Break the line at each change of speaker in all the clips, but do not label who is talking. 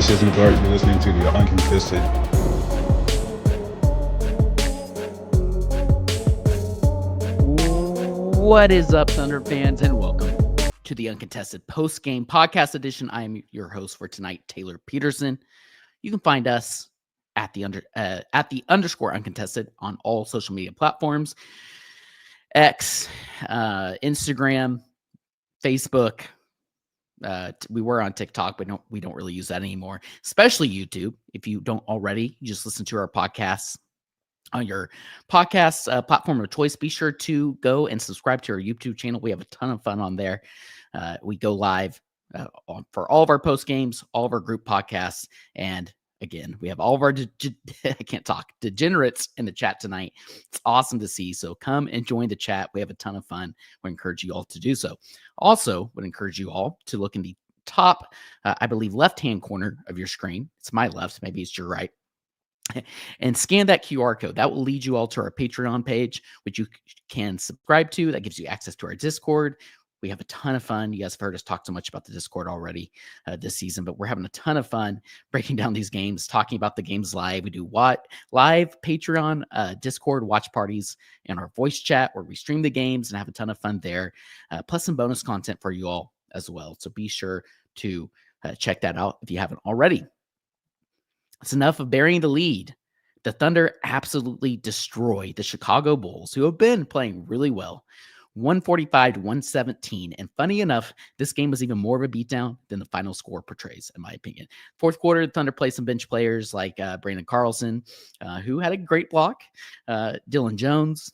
This is Bart. You're listening to the Uncontested.
What is up, Thunder fans, and welcome to the Uncontested Post-Game Podcast Edition. I am your host for tonight, Taylor Peterson. You can find us at the underscore Uncontested on all social media platforms: X, Instagram, Facebook. We were on TikTok, but we don't really use that anymore, especially YouTube. If you don't already, you just listen to our podcasts on your podcast platform of choice. Be sure to go and subscribe to our YouTube channel. We have a ton of fun on there. We go live for all of our post games, all of our group podcasts, and again, we have all of our I can't talk degenerates in the chat tonight. It's awesome to see. So come and join the chat. We have a ton of fun. We encourage you all to do so. Also, would encourage you all to look in the top, I believe, left-hand corner of your screen. It's my left. Maybe it's your right. And scan that QR code. That will lead you all to our Patreon page, which you can subscribe to. That gives you access to our Discord. We have a ton of fun. You guys have heard us talk so much about the Discord already this season, but we're having a ton of fun breaking down these games, talking about the games live. We do live Patreon, Discord watch parties, and our voice chat where we stream the games and have a ton of fun there, plus some bonus content for you all as well. So be sure to check that out if you haven't already. It's enough of burying the lead. The Thunder absolutely destroyed the Chicago Bulls, who have been playing really well, 145-117. And funny enough, this game was even more of a beatdown than the final score portrays, in my opinion. Fourth quarter, the Thunder played some bench players like Brandon Carlson, who had a great block, Dylan Jones,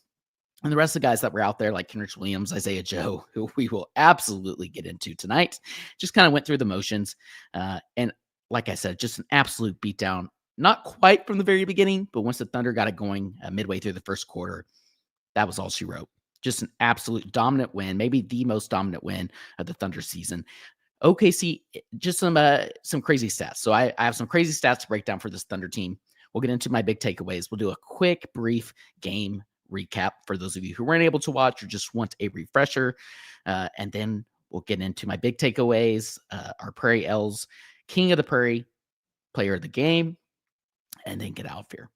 and the rest of the guys that were out there, like Kenrich Williams, Isaiah Joe, who we will absolutely get into tonight, just kind of went through the motions. And like I said, just an absolute beatdown. Not quite from the very beginning, but once the Thunder got it going midway through the first quarter, that was all she wrote. Just an absolute dominant win, maybe the most dominant win of the Thunder season. OKC, just some crazy stats. So I have some crazy stats to break down for this Thunder team. We'll get into my big takeaways. We'll do a quick, brief game recap for those of you who weren't able to watch or just want a refresher. And then we'll get into my big takeaways, our Prairie L's King of the Prairie, player of the game, and then get out of here.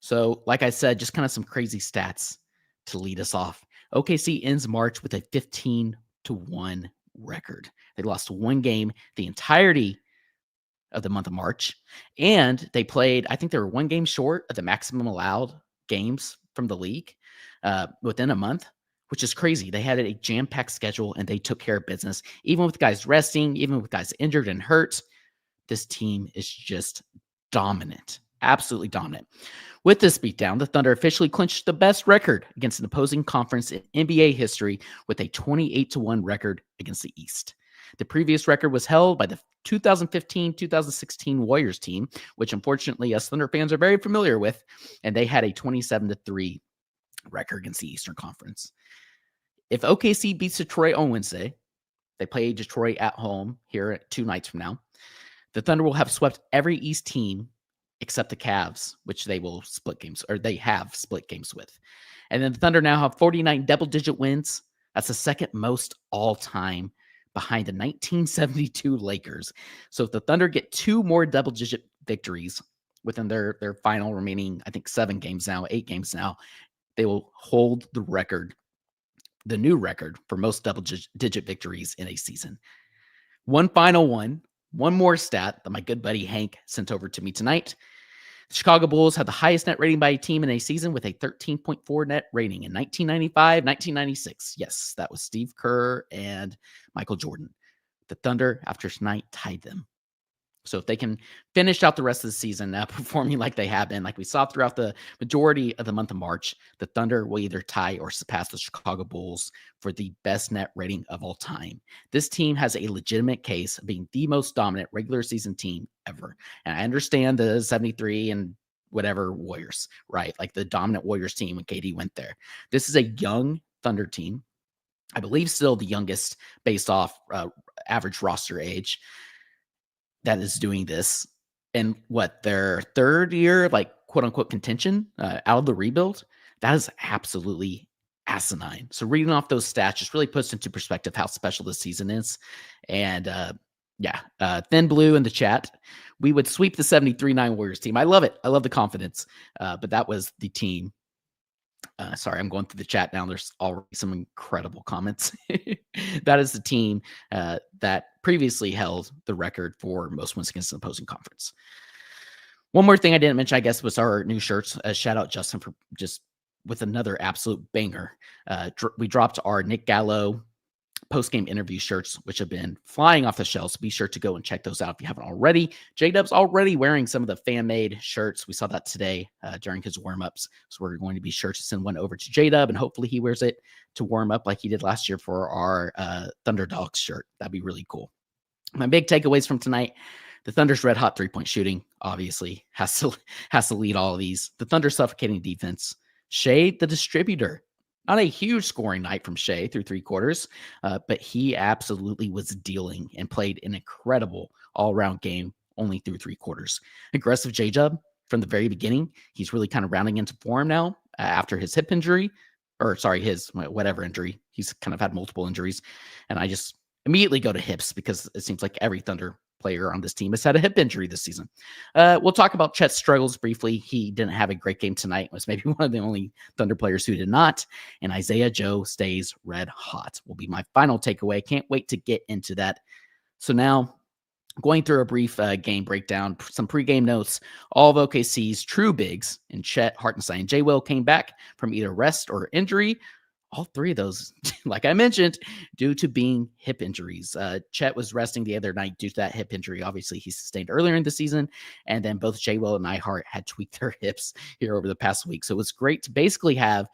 So, like I said, just kind of some crazy stats to lead us off. OKC ends March with a 15-1 record. They lost one game the entirety of the month of March, and they played, I think they were one game short of the maximum allowed games from the league within a month, which is crazy. They had a jam-packed schedule, and they took care of business. Even with guys resting, even with guys injured and hurt, this team is just dominant, absolutely dominant. With this beatdown, the Thunder officially clinched the best record against an opposing conference in NBA history with a 28-1 record against the East. The previous record was held by the 2015-2016 Warriors team, which unfortunately us Thunder fans are very familiar with, and they had a 27-3 record against the Eastern Conference. If OKC beats Detroit on Wednesday, they play Detroit at home here 2 nights from now, the Thunder will have swept every East team except the Cavs, which they will split games, or they have split games with. And then the Thunder now have 49 double-digit wins. That's the second most all-time behind the 1972 Lakers. So if the Thunder get 2 more double-digit victories within their final remaining, I think 8 games now, they will hold the record, the new record for most double-digit victories in a season. One more stat that my good buddy Hank sent over to me tonight. The Chicago Bulls had the highest net rating by a team in a season with a 13.4 net rating in 1995, 1996. Yes, that was Steve Kerr and Michael Jordan. The Thunder, after tonight, tied them. So if they can finish out the rest of the season performing like they have been, like we saw throughout the majority of the month of March, the Thunder will either tie or surpass the Chicago Bulls for the best net rating of all time. This team has a legitimate case of being the most dominant regular season team ever. And I understand the 73 and whatever Warriors, right? Like the dominant Warriors team when KD went there. This is a young Thunder team. I believe still the youngest based off average roster age that is doing this. And their third year, like quote unquote contention out of the rebuild, that is absolutely asinine. So reading off those stats just really puts into perspective how special this season is. And Yeah. Thin Blue in the chat. We would sweep the 73-9 Warriors team. I love it. I love the confidence. But that was the team. Sorry, I'm going through the chat now. There's already some incredible comments. That is the team that previously held the record for most wins against an opposing conference. One more thing I didn't mention, I guess, was our new shirts. Shout out Justin for just with another absolute banger. We dropped our Nick Gallo post-game interview shirts, which have been flying off the shelves. Be sure to go and check those out if you haven't already. J-Dub's already wearing some of the fan-made shirts. We saw that today during his warm-ups. So we're going to be sure to send one over to J-Dub, and hopefully he wears it to warm up like he did last year for our Thunder Dogs shirt. That'd be really cool. My big takeaways from tonight: the Thunder's red hot three-point shooting, obviously, has to lead all of these. The Thunder's suffocating defense. Shai, the distributor. Not a huge scoring night from Shai through three quarters, but he absolutely was dealing and played an incredible all-around game only through three quarters. Aggressive J-Dub from the very beginning. He's really kind of rounding into form now after his hip injury, or sorry, his whatever injury. He's kind of had multiple injuries, and I just immediately go to hips because it seems like every Thunder player on this team has had a hip injury this season. We'll talk about Chet's struggles briefly. He didn't have a great game tonight. Was maybe one of the only Thunder players who did not. And Isaiah Joe stays red hot will be my final takeaway. Can't wait to get into that. So now going through a brief game breakdown, some pregame notes. All of OKC's true bigs in Chet, Hartenstein, and J. Will came back from either rest or injury. All three of those, like I mentioned, due to being hip injuries. Chet was resting the other night due to that hip injury. Obviously, he sustained earlier in the season. And then both J. Will and Ihart had tweaked their hips here over the past week. So it was great to basically have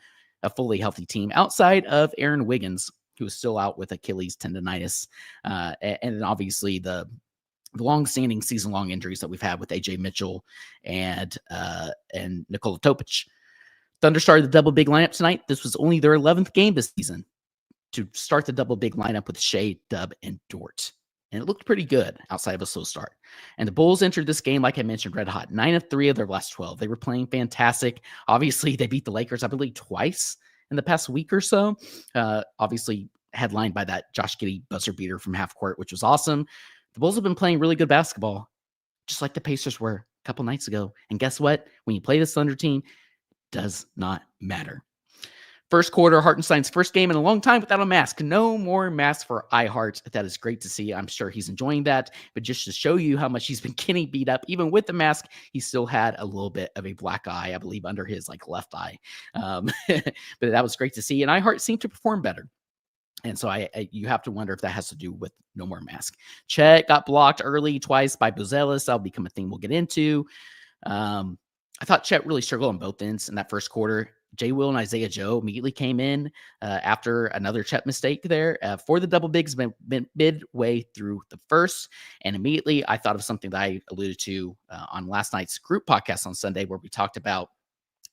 a fully healthy team outside of Aaron Wiggins, who is still out with Achilles tendonitis. And then obviously the long-standing season-long injuries that we've had with AJ Mitchell and Nikola Topic. Thunder started the double big lineup tonight. This was only their 11th game this season to start the double big lineup with Shai, Dub, and Dort. And it looked pretty good outside of a slow start. And the Bulls entered this game, like I mentioned, red hot. 9 of 3 of their last 12. They were playing fantastic. Obviously, they beat the Lakers, I believe, twice in the past week or so. Obviously, headlined by that Josh Giddey buzzer beater from half court, which was awesome. The Bulls have been playing really good basketball, just like the Pacers were a couple nights ago. And guess what? When you play this Thunder team, does not matter. First quarter, Hartenstein's first game in a long time without a mask. No more masks for iHeart. That is great to see. I'm sure he's enjoying that. But just to show you how much he's been getting beat up, even with the mask, he still had a little bit of a black eye, I believe, under his left eye. But that was great to see. And iHeart seemed to perform better. And so you have to wonder if that has to do with no more mask. Chet got blocked early twice by Buzelis. That'll become a thing we'll get into. I thought Chet really struggled on both ends in that first quarter. J. Will and Isaiah Joe immediately came in after another Chet mistake there for the double bigs midway through the first. And immediately I thought of something that I alluded to on last night's group podcast on Sunday, where we talked about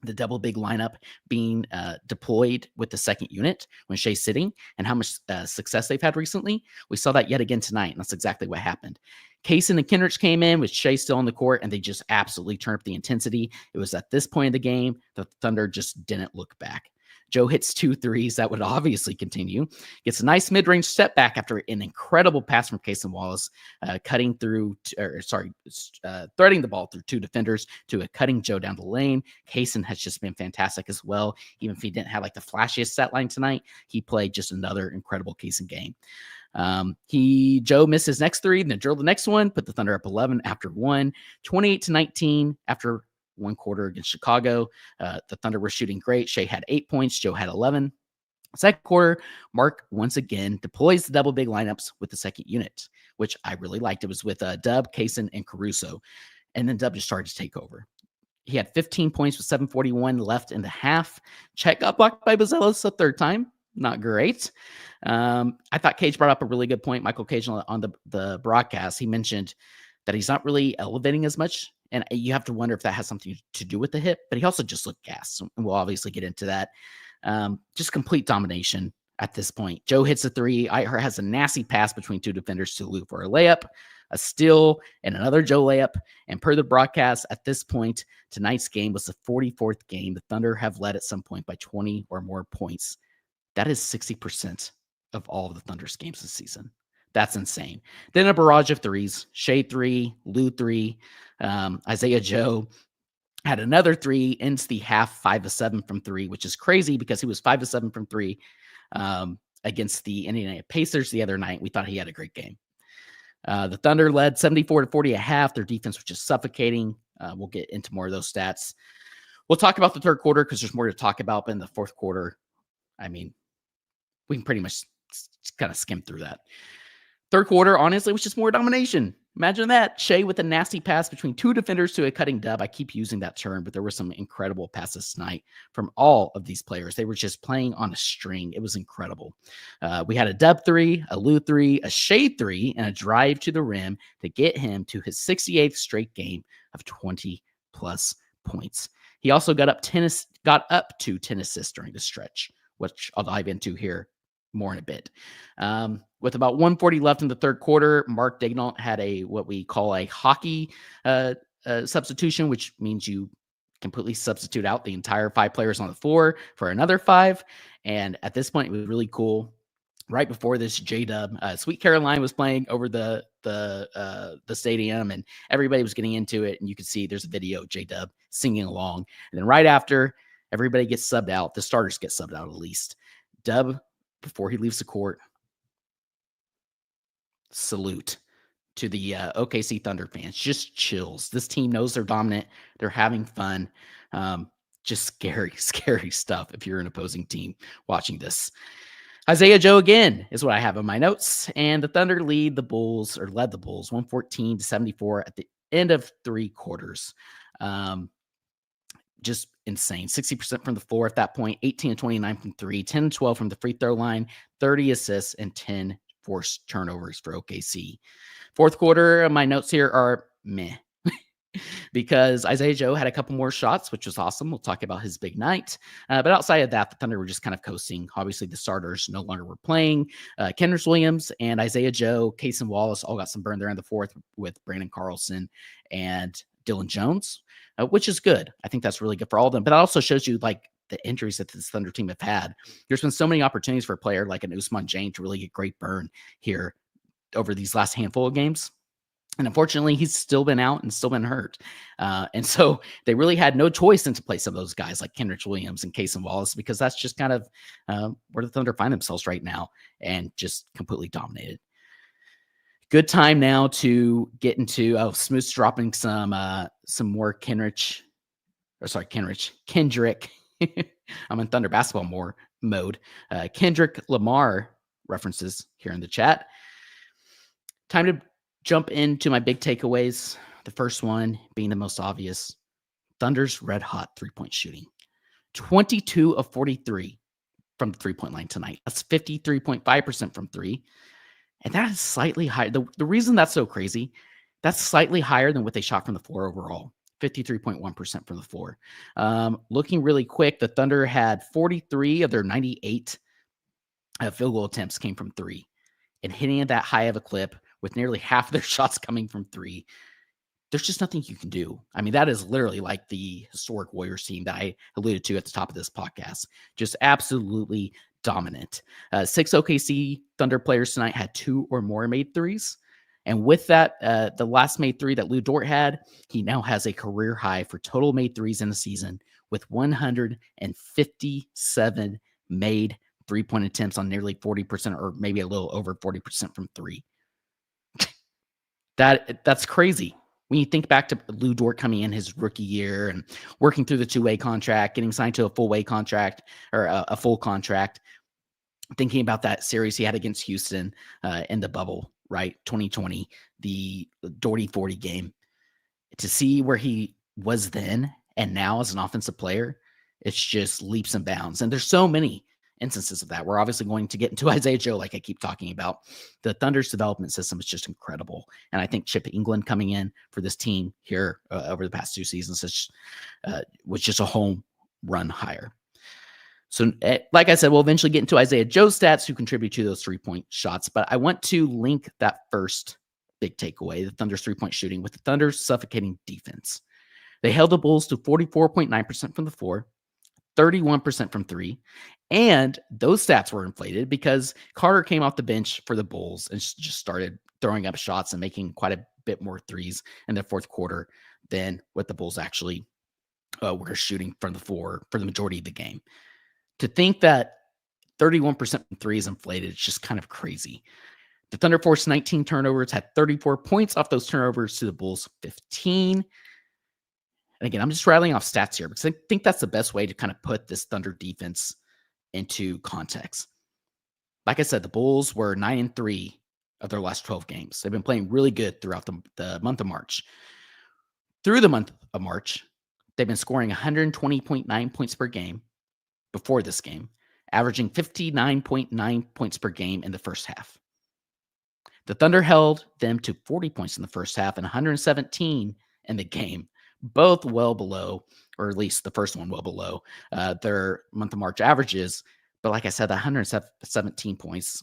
the double big lineup being deployed with the second unit when Shai's sitting and how much success they've had recently. We saw that yet again tonight, and that's exactly what happened. Kaysen and Kendricks came in with Shai still on the court, and they just absolutely turned up the intensity. It was at this point of the game the Thunder just didn't look back. Joe hits 2 threes. That would obviously continue. Gets a nice mid-range step back after an incredible pass from Kaysen Wallace, threading the ball through 2 defenders to a cutting Joe down the lane. Kaysen has just been fantastic as well. Even if he didn't have the flashiest stat line tonight, he played just another incredible Kaysen game. Joe missed his next 3, then drilled the next one, put the Thunder up 11 after 1, 28-19 after one quarter against Chicago. The Thunder were shooting great. Shai had 8 points. Joe had 11. Second quarter, Mark once again deploys the double big lineups with the second unit, which I really liked. It was with Dub, Kaysen, and Caruso. And then Dub just started to take over. He had 15 points with 7:41 left in the half. Chet got blocked by Buzelis a third time. Not great. I thought Cage brought up a really good point. Michael Cage on the broadcast, he mentioned that he's not really elevating as much. And you have to wonder if that has something to do with the hip, but he also just looked gassed. And we'll obviously get into that. Just complete domination at this point. Joe hits a 3. Ihart has a nasty pass between 2 defenders to Lou for a layup, a steal, and another Joe layup. And per the broadcast, at this point, tonight's game was the 44th game. The Thunder have led at some point by 20 or more points. That is 60% of all of the Thunder's games this season. That's insane. Then a barrage of threes. Shai 3, Lou 3, Isaiah Joe had another 3, ends the half 5 of 7 from 3, which is crazy because he was 5 of 7 from 3 against the Indiana Pacers the other night. We thought he had a great game. The Thunder led 74-40 at half. Their defense was just suffocating. We'll get into more of those stats. We'll talk about the third quarter because there's more to talk about. But in the fourth quarter, I mean, we can pretty much kind of skim through that. Third quarter, honestly, was just more domination. Imagine that. Shai with a nasty pass between two defenders to a cutting dub. I keep using that term, but there were some incredible passes tonight from all of these players. They were just playing on a string. It was incredible. We had a dub 3, a Lou 3, a Shai 3, and a drive to the rim to get him to his 68th straight game of 20-plus points. He also got up to 10 assists during the stretch, which I'll dive into here more in a bit. With about 1:40 left in the third quarter, Mark Daignault had what we call a hockey substitution, which means you completely substitute out the entire 5 players on the floor for another 5. And at this point, it was really cool. Right before this, J-Dub, Sweet Caroline was playing over the stadium, and everybody was getting into it. And you could see there's a video of J-Dub singing along. And then right after, everybody gets subbed out. The starters get subbed out at least. Dub, before he leaves the court, salute to the OKC Thunder fans. Just chills. This team knows they're dominant. They're having fun. Just scary, scary stuff if you're an opposing team watching this. Isaiah Joe again is what I have in my notes. And the Thunder led the Bulls 114-74 at the end of 3 quarters. Just insane. 60% from the floor at that point, 18-29 from 3, 10-12 from the free throw line, 30 assists, and 10 forced turnovers for OKC. Fourth quarter, my notes here are meh. Because Isaiah Joe had a couple more shots, which was awesome. We'll talk about his big night. But outside of that, the Thunder were just kind of coasting. Obviously, the starters no longer were playing. Kenrich Williams and Isaiah Joe, Cason Wallace all got some burn there in the fourth with Brandon Carlson and Dylan Jones, which is good. I think that's really good for all of them. But it also shows you like the injuries that this Thunder team have had. There's been so many opportunities for a player like an Ousmane Dieng to really get great burn here over these last handful of games. And unfortunately, he's still been out and still been hurt. And so they really had no choice than to play some of those guys like Kenrich Williams and Cason Wallace, because that's just kind of where the Thunder find themselves right now, and just completely dominated. Good time now to get into Smooth's dropping some more Kendrick. I'm in Thunder basketball more mode. Kendrick Lamar references here in the chat. Time to jump into my big takeaways. The first one being the most obvious: Thunder's red hot 3-point shooting. 22 of 43 from the 3-point line tonight. That's 53.5% from 3. And that is slightly higher. The reason that's so crazy, that's slightly higher than what they shot from the floor overall. 53.1% from the floor. Looking really quick, the Thunder had 43 of their 98 field goal attempts came from 3. And hitting at that high of a clip with nearly half of their shots coming from 3, there's just nothing you can do. I mean, that is literally like the historic Warriors team that I alluded to at the top of this podcast. Just absolutely dominant. 6 OKC Thunder players tonight had 2 or more made threes. And with that, the last made 3 that Lou Dort had, he now has a career high for total made threes in the season with 157 made 3-point attempts on nearly 40%, or maybe a little over 40% from 3. That's crazy. When you think back to Lou Dort coming in his rookie year and working through the 2-way contract, getting signed to a full-way contract or a full contract, thinking about that series he had against Houston in the bubble, right? 2020, the Dorty 40 game. To see where he was then and now as an offensive player, it's just leaps and bounds. And there's so many instances of that. We're obviously going to get into Isaiah Joe, like I keep talking about. The Thunder's development system is just incredible. And I think Chip England coming in for this team here over the past 2 seasons was just a home run hire. So like I said, we'll eventually get into Isaiah Joe's stats who contribute to those 3-point shots. But I want to link that first big takeaway, the Thunder's 3-point shooting, with the Thunder's suffocating defense. They held the Bulls to 44.9% from the floor, 31% from three. And those stats were inflated because Carter came off the bench for the Bulls and just started throwing up shots and making quite a bit more threes in the fourth quarter than what the Bulls actually were shooting from the floor for the majority of the game. To think that 31% from three is inflated, it's just kind of crazy. The Thunder forced 19 turnovers, had 34 points off those turnovers to the Bulls 15. And again, I'm just rattling off stats here because I think that's the best way to kind of put this Thunder defense into context. Like I said, the Bulls were 9-3 of their last 12 games. They've been playing really good throughout the month of March. Through the month of March, they've been scoring 120.9 points per game before this game, averaging 59.9 points per game in the first half. The Thunder held them to 40 points in the first half and 117 in the game, both well below, or at least the first one well below, their month of March averages. But like I said, the 117 points,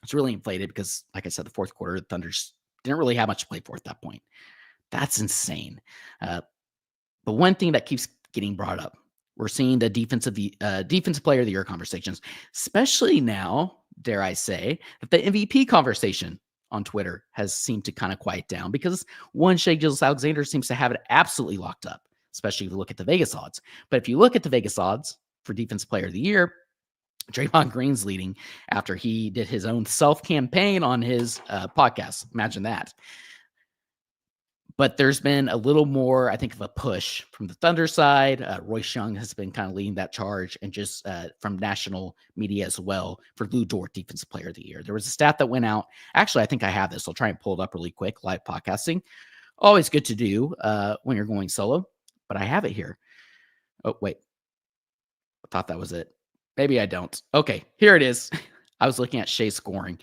it's really inflated because, like I said, the fourth quarter, the Thunder didn't really have much to play for at that point. That's insane. But one thing that keeps getting brought up, we're seeing the defensive player of the year conversations, especially now, dare I say, that the MVP conversation on Twitter has seemed to kind of quiet down because one, Shai Gilgeous-Alexander seems to have it absolutely locked up, especially if you look at the Vegas odds. But if you look at the Vegas odds for defensive player of the year, Draymond Green's leading after he did his own self-campaign on his podcast. Imagine that. But there's been a little more, I think, of a push from the Thunder side. Royce Young has been kind of leading that charge, and just from national media as well for Lou Dort, Defensive Player of the Year. There was a stat that went out. Actually, I think I have this. I'll try and pull it up really quick. Live podcasting. Always good to do when you're going solo, but I have it here. Oh, wait. I thought that was it. Maybe I don't. Okay, here it is. I was looking at Shai's scoring.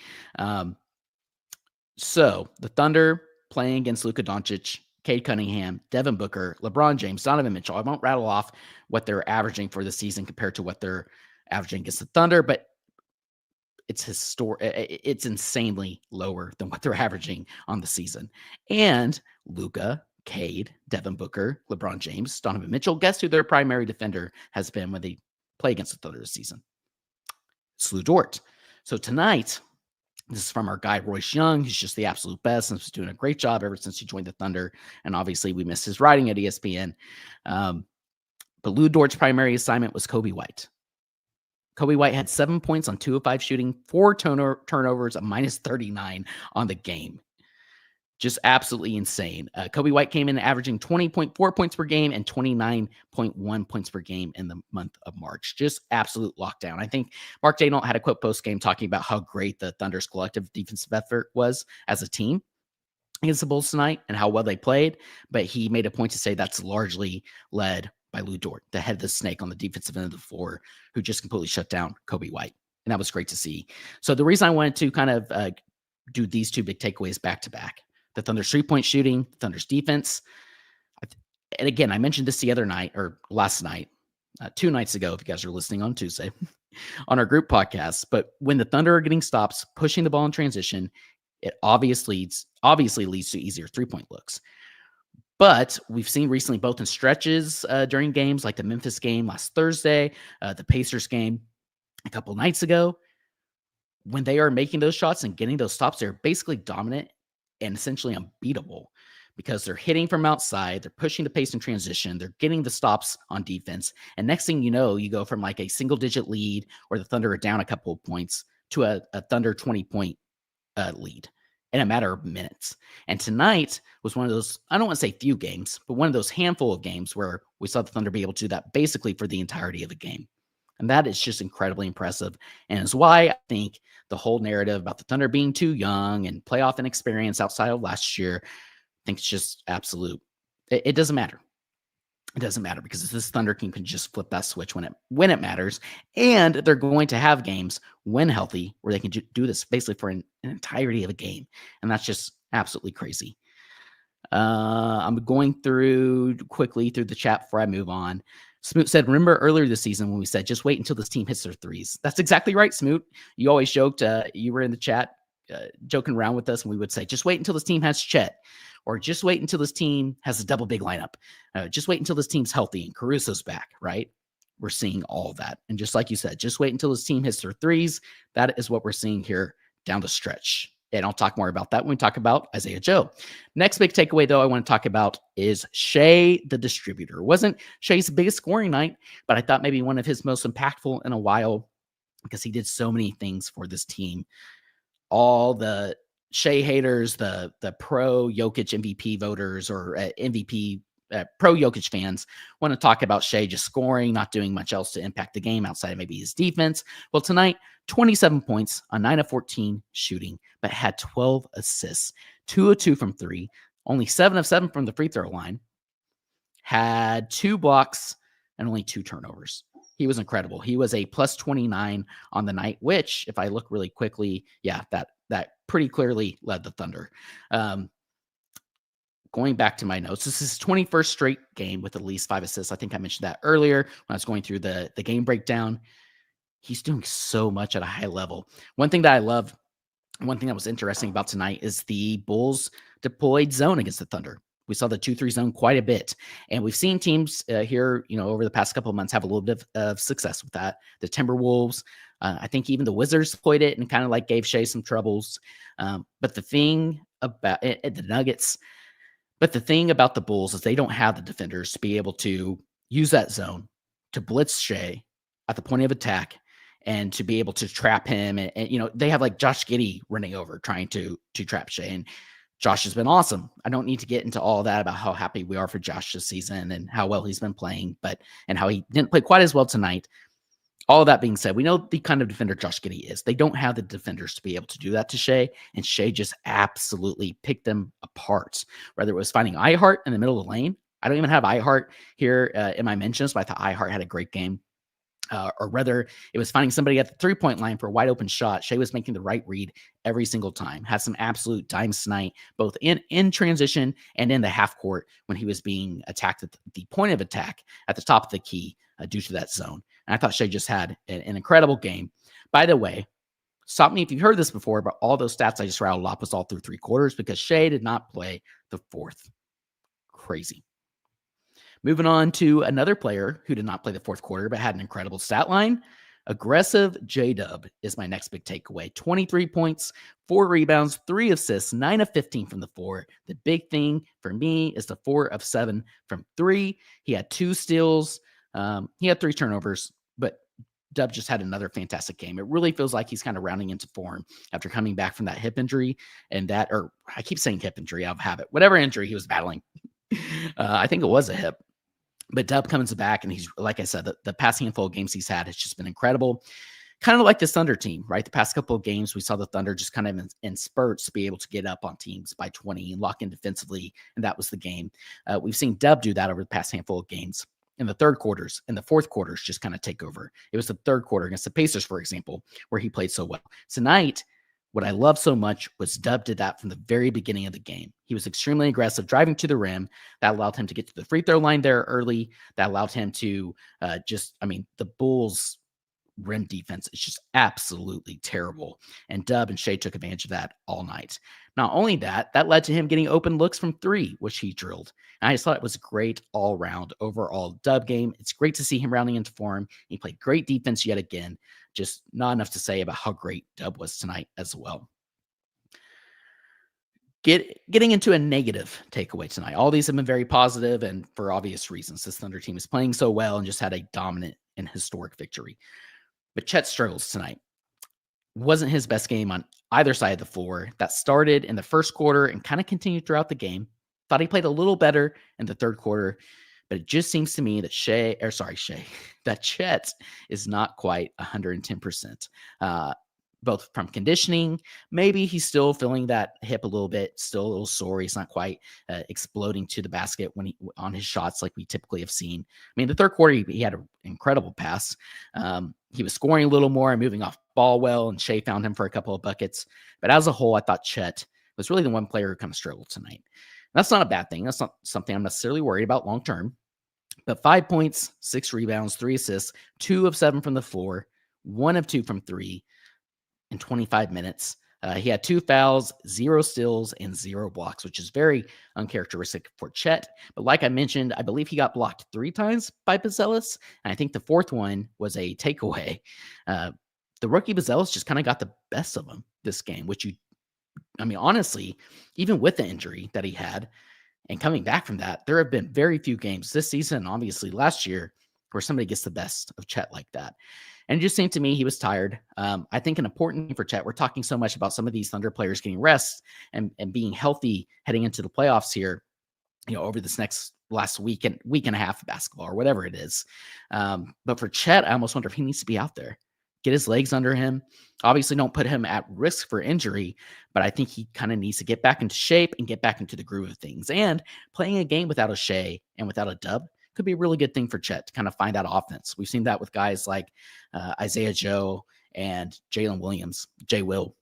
So the Thunder playing against Luka Doncic, Cade Cunningham, Devin Booker, LeBron James, Donovan Mitchell. I won't rattle off what they're averaging for the season compared to what they're averaging against the Thunder, but it's it's insanely lower than what they're averaging on the season. And Luka, Cade, Devin Booker, LeBron James, Donovan Mitchell, guess who their primary defender has been when they play against the Thunder this season? It's Lou Dort. So tonight, this is from our guy, Royce Young. He's just the absolute best and he's doing a great job ever since he joined the Thunder. And obviously, we missed his writing at ESPN. But Lou Dort's primary assignment was Kobe White. Kobe White had 7 points on 2 of 5 shooting, 4 turnovers, a minus 39 on the game. Just absolutely insane. Kobe White came in averaging 20.4 points per game and 29.1 points per game in the month of March. Just absolute lockdown. I think Mark Daigneault had a quote post-game talking about how great the Thunder's collective defensive effort was as a team against the Bulls tonight and how well they played. But he made a point to say that's largely led by Lou Dort, the head of the snake on the defensive end of the floor, who just completely shut down Kobe White. And that was great to see. So the reason I wanted to kind of do these two big takeaways back to back, the Thunder's 3-point shooting, the Thunder's defense. And again, I mentioned this the other night or last night, 2 nights ago, if you guys are listening on Tuesday, on our group podcast. But when the Thunder are getting stops, pushing the ball in transition, it obviously leads to easier 3-point looks. But we've seen recently, both in stretches during games like the Memphis game last Thursday, the Pacers game a couple nights ago, when they are making those shots and getting those stops, they're basically dominant and essentially unbeatable because they're hitting from outside, they're pushing the pace in transition, they're getting the stops on defense. And next thing you know, you go from like a single-digit lead or the Thunder are down a couple of points to a Thunder 20-point lead in a matter of minutes. And tonight was one of those, I don't want to say few games, but one of those handful of games where we saw the Thunder be able to do that basically for the entirety of the game. And that is just incredibly impressive. And is why I think the whole narrative about the Thunder being too young and playoff inexperience outside of last year, I think it's just absolute. It doesn't matter. It doesn't matter because this Thunder team can just flip that switch when it matters. And they're going to have games when healthy where they can do this basically for an entirety of a game. And that's just absolutely crazy. I'm going quickly through the chat before I move on. Smoot said, remember earlier this season when we said, just wait until this team hits their threes. That's exactly right, Smoot. You always joked, you were in the chat joking around with us, and we would say, just wait until this team has Chet, or just wait until this team has a double big lineup. Just wait until this team's healthy and Caruso's back, right? we're seeing all of that. And just like you said, just wait until his team hits their threes. That is what we're seeing here down the stretch. And I'll talk more about that when we talk about Isaiah Joe. Next big takeaway, though, I want to talk about is Shai the distributor. It wasn't Shai's biggest scoring night, but I thought maybe one of his most impactful in a while because he did so many things for this team. All the Shai haters, the pro Jokic MVP voters or MVP pro Jokic fans want to talk about Shai just scoring, not doing much else to impact the game outside of maybe his defense. Well, tonight, 27 points on 9 of 14 shooting, but had 12 assists, 2 of 2 from 3, only 7 of 7 from the free throw line, had 2 blocks and only 2 turnovers. He was incredible. He was a plus 29 on the night, which, if I look really quickly, that pretty clearly led the Thunder. Going back to my notes, this is his 21st straight game with at least 5 assists. I think I mentioned that earlier when I was going through the game breakdown. He's doing so much at a high level. One thing that I love, one thing that was interesting about tonight is the Bulls deployed zone against the Thunder. We saw the 2-3 zone quite a bit. And we've seen teams here, over the past couple of months have a little bit of success with that. The Timberwolves, I think even the Wizards deployed it and kind of like gave Shai some troubles. But the thing about the Nuggets, but the thing about the Bulls is they don't have the defenders to be able to use that zone to blitz Shai at the point of attack and to be able to trap him. And they have like Josh Giddey running over trying to trap Shai. And Josh has been awesome. I don't need to get into all that about how happy we are for Josh this season and how well he's been playing, and how he didn't play quite as well tonight. All of that being said, we know the kind of defender Josh Giddey is. They don't have the defenders to be able to do that to Shai, and Shai just absolutely picked them apart. Whether it was finding Ihart in the middle of the lane. I don't even have Ihart here in my mentions, but I thought Ihart had a great game. Or whether it was finding somebody at the three-point line for a wide open shot. Shai was making the right read every single time. Had some absolute dimes tonight, both in transition and in the half court when he was being attacked at the point of attack at the top of the key due to that zone. And I thought Shai just had an incredible game. By the way, stop me if you've heard this before, but all those stats I just rattled off was all through 3 quarters because Shai did not play the fourth. Crazy. Moving on to another player who did not play the fourth quarter, but had an incredible stat line. Aggressive J-Dub is my next big takeaway. 23 points, 4 rebounds, 3 assists, 9 of 15 from the floor. The big thing for me is the 4 of 7 from 3. He had 2 steals. He had 3 turnovers, but Dub just had another fantastic game. It really feels like he's kind of rounding into form after coming back from that hip injury or I keep saying hip injury out of habit, whatever injury he was battling. I think it was a hip. But Dub comes back, and he's, like I said, the past handful of games he's had has just been incredible. Kind of like this Thunder team, right? The past couple of games, we saw the Thunder just kind of in spurts be able to get up on teams by 20 and lock in defensively, and that was the game. We've seen Dub do that over the past handful of games. In the third quarters and the fourth quarters just kind of take over. It was the third quarter against the Pacers, for example, where he played so well. Tonight, what I love so much was Dub did that from the very beginning of the game. He was extremely aggressive, driving to the rim. That allowed him to get to the free throw line there early. That allowed him to the Bulls' rim defense is just absolutely terrible. And Dub and Shai took advantage of that all night. Not only that led to him getting open looks from 3, which he drilled. And I just thought it was a great all-round overall Dub game. It's great to see him rounding into form. He played great defense yet again. Just not enough to say about how great Dub was tonight as well. Getting into a negative takeaway tonight. All these have been very positive, and for obvious reasons. This Thunder team is playing so well and just had a dominant and historic victory. But Chet struggles tonight. Wasn't his best game on either side of the floor. That started in the first quarter and kind of continued throughout the game. Thought he played a little better in the third quarter, but it just seems to me that that Chet is not quite 110%. Both from conditioning, maybe he's still feeling that hip a little bit, still a little sore. He's not quite exploding to the basket on his shots like we typically have seen. I mean, the third quarter, he had an incredible pass. He was scoring a little more and moving off ball well, and Shai found him for a couple of buckets. But as a whole, I thought Chet was really the one player who kind of struggled tonight. That's not a bad thing. That's not something I'm necessarily worried about long term. But 5 points, 6 rebounds, 3 assists, 2 of 7 from the floor, 1 of 2 from 3 in 25 minutes. He had 2 fouls, 0 steals, and 0 blocks, which is very uncharacteristic for Chet. But like I mentioned, I believe he got blocked 3 times by Buzelis, and I think the 4th one was a takeaway. The rookie Buzelis just kind of got the best of him this game, honestly, even with the injury that he had and coming back from that, there have been very few games this season, obviously last year, where somebody gets the best of Chet like that. And it just seemed to me he was tired. I think an important thing for Chet, we're talking so much about some of these Thunder players getting rest and being healthy heading into the playoffs here, over this last week and a half of basketball or whatever it is. But for Chet, I almost wonder if he needs to be out there, get his legs under him. Obviously, don't put him at risk for injury, but I think he kind of needs to get back into shape and get back into the groove of things. And playing a game without a Shai and without a Dub could be a really good thing for Chet to kind of find that offense. We've seen that with guys like Isaiah Joe and Jalen Williams, J. Will,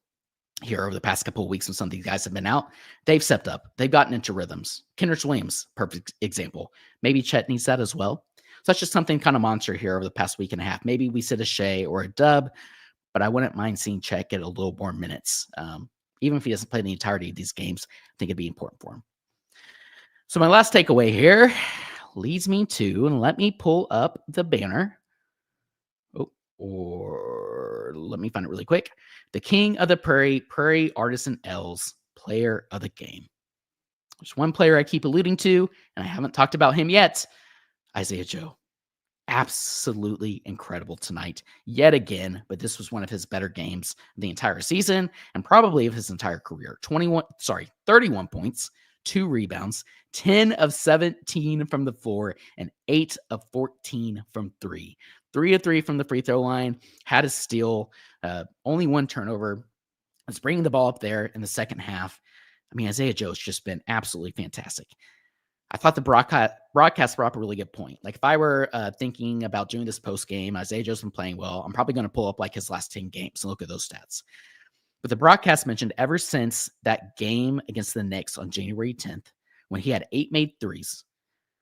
here over the past couple of weeks when some of these guys have been out. They've stepped up. They've gotten into rhythms. Kenrich Williams, perfect example. Maybe Chet needs that as well. So that's just something kind of monster here over the past week and a half. Maybe we sit a Shai or a Dub, but I wouldn't mind seeing Chet get a little more minutes. Even if he doesn't play the entirety of these games, I think it'd be important for him. So my last takeaway here leads me to, and let me pull up the banner. Or let me find it really quick. The King of the Prairie Artisan L's player of the game. There's one player I keep alluding to, and I haven't talked about him yet. Isaiah Joe. Absolutely incredible tonight, yet again, but this was one of his better games the entire season and probably of his entire career. 31 points, 2 rebounds, 10 of 17 from the floor, and 8 of 14 from 3. 3 of 3 from the free throw line, had a steal, only 1 turnover. Was bringing the ball up there in the second half. Isaiah Joe's just been absolutely fantastic. I thought the broadcast brought up a really good point. Like if I were thinking about doing this post game, Isaiah Joe's been playing well. I'm probably going to pull up like his last 10 games and look at those stats. But the broadcast mentioned ever since that game against the Knicks on January 10th, when he had 8 made threes.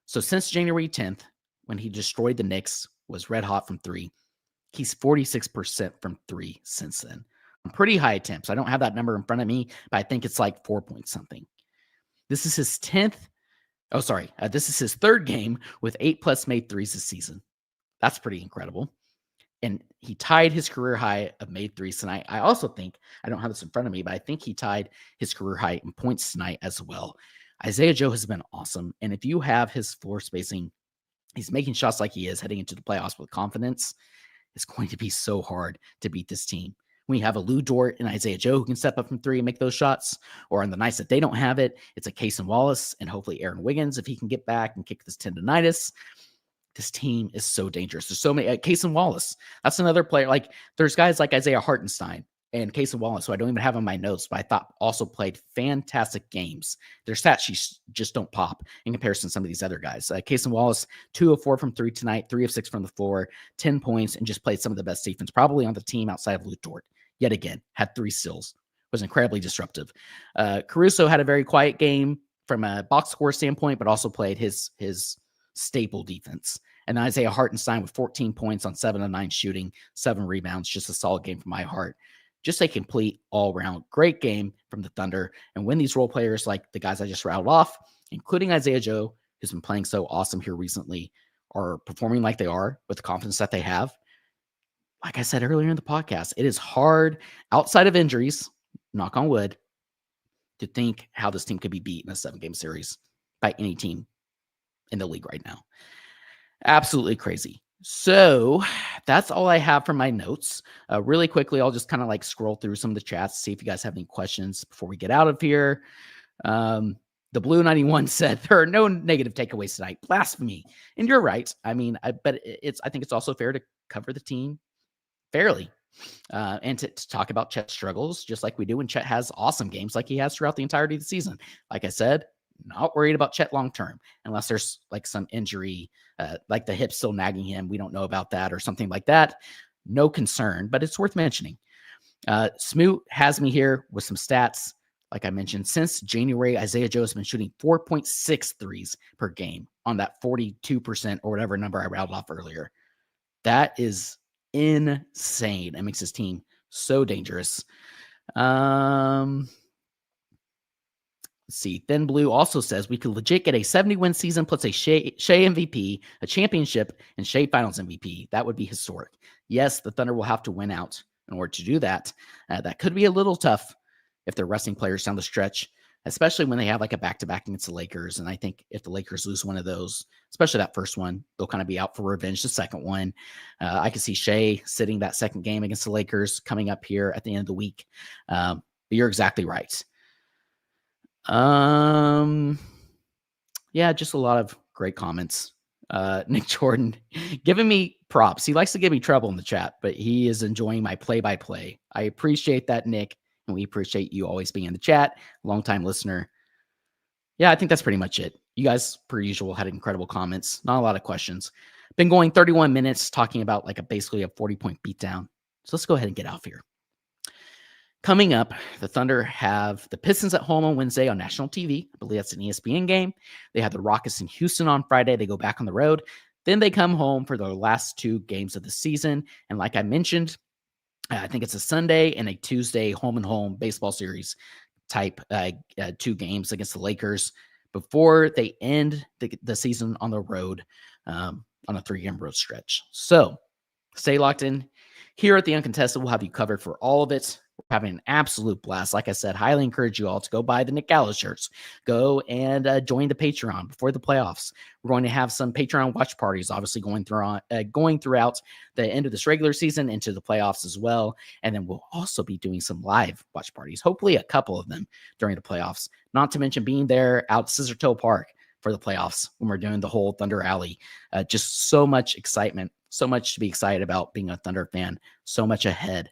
So since January 10th, when he destroyed the Knicks, was red hot from 3, he's 46% from 3 since then. Pretty high attempts. I don't have that number in front of me, but I think it's like 4 point something. This is his 10th. This is his 3rd game with 8+ made threes this season. That's pretty incredible. And he tied his career high of made threes tonight. I also think, I don't have this in front of me, but I think he tied his career high in points tonight as well. Isaiah Joe has been awesome. And if you have his floor spacing, he's making shots like he is heading into the playoffs with confidence. It's going to be so hard to beat this team. When you have a Lou Dort and Isaiah Joe who can step up from 3 and make those shots, or on the nights that they don't have it, it's a Cason Wallace and hopefully Aaron Wiggins if he can get back and kick this tendonitis. This team is so dangerous. There's so many. Cason Wallace, that's another player. Like there's guys like Isaiah Hartenstein and Cason Wallace, who I don't even have on my notes, but I thought also played fantastic games. Their stat sheets just don't pop in comparison to some of these other guys. Cason Wallace, 2 of 4 from 3 tonight, 3 of 6 from the floor, 10 points, and just played some of the best defense probably on the team outside of Lou Dort. Yet again, had 3 steals, was incredibly disruptive. Caruso had a very quiet game from a box score standpoint, but also played his staple defense. And Isaiah Hartenstein with 14 points on 7 of 9 shooting, 7 rebounds, just a solid game from my heart. Just a complete all-around great game from the Thunder. And when these role players like the guys I just rattled off, including Isaiah Joe, who's been playing so awesome here recently, are performing like they are with the confidence that they have, like I said earlier in the podcast, it is hard outside of injuries, knock on wood, to think how this team could be beat in a 7-game series by any team in the league right now. Absolutely crazy. So that's all I have for my notes. Really quickly, I'll just kind of like scroll through some of the chats, see if you guys have any questions before we get out of here. The Blue 91 said there are no negative takeaways tonight. Blasphemy. And you're right. I think it's also fair to cover the team fairly and to talk about Chet's struggles, just like we do when Chet has awesome games like he has throughout the entirety of the season. Like I said, not worried about Chet long-term, unless there's like some injury, like the hip still nagging him. We don't know about that or something like that. No concern, but it's worth mentioning. Smoot has me here with some stats. Like I mentioned, since January, Isaiah Joe has been shooting 4.6 threes per game on that 42% or whatever number I rattled off earlier. That is insane. It makes his team so dangerous. Let's see. Thin Blue also says we could legit get a 70-win season plus a Shai MVP, a championship, and Shai Finals MVP. That would be historic. Yes, the Thunder will have to win out in order to do that. That could be a little tough if they're resting players down the stretch, especially when they have like a back-to-back against the Lakers. And I think if the Lakers lose one of those, especially that first one, they'll kind of be out for revenge the second one. I could see Shai sitting that second game against the Lakers coming up here at the end of the week. But you're exactly right. Yeah, just a lot of great comments. Nick Jordan giving me props. He likes to give me trouble in the chat, but he is enjoying my play-by-play. I appreciate that, Nick, and we appreciate you always being in the chat. Longtime listener. Yeah, I think that's pretty much it. You guys, per usual, had incredible comments. Not a lot of questions. Been going 31 minutes talking about like basically a 40-point beatdown. So let's go ahead and get out of here. Coming up, the Thunder have the Pistons at home on Wednesday on national TV. I believe that's an ESPN game. They have the Rockets in Houston on Friday. They go back on the road. Then they come home for their last two games of the season. And like I mentioned, I think it's a Sunday and a Tuesday home-and-home baseball series type two games against the Lakers before they end the season on the road on a 3-game road stretch. So stay locked in. Here at The Uncontested, we'll have you covered for all of it. We're having an absolute blast. Like I said, highly encourage you all to go buy the Nick Gallo shirts. Go and join the Patreon before the playoffs. We're going to have some Patreon watch parties, obviously going throughout the end of this regular season into the playoffs as well. And then we'll also be doing some live watch parties, hopefully a couple of them during the playoffs. Not to mention being there out Scissortail Park for the playoffs when we're doing the whole Thunder Alley. Just so much excitement, so much to be excited about being a Thunder fan, so much ahead.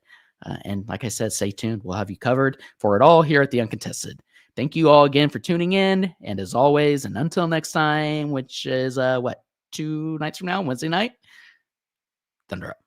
And like I said, stay tuned. We'll have you covered for it all here at The Uncontested. Thank you all again for tuning in. And as always, and until next time, which is 2 nights from now, Wednesday night, Thunder up.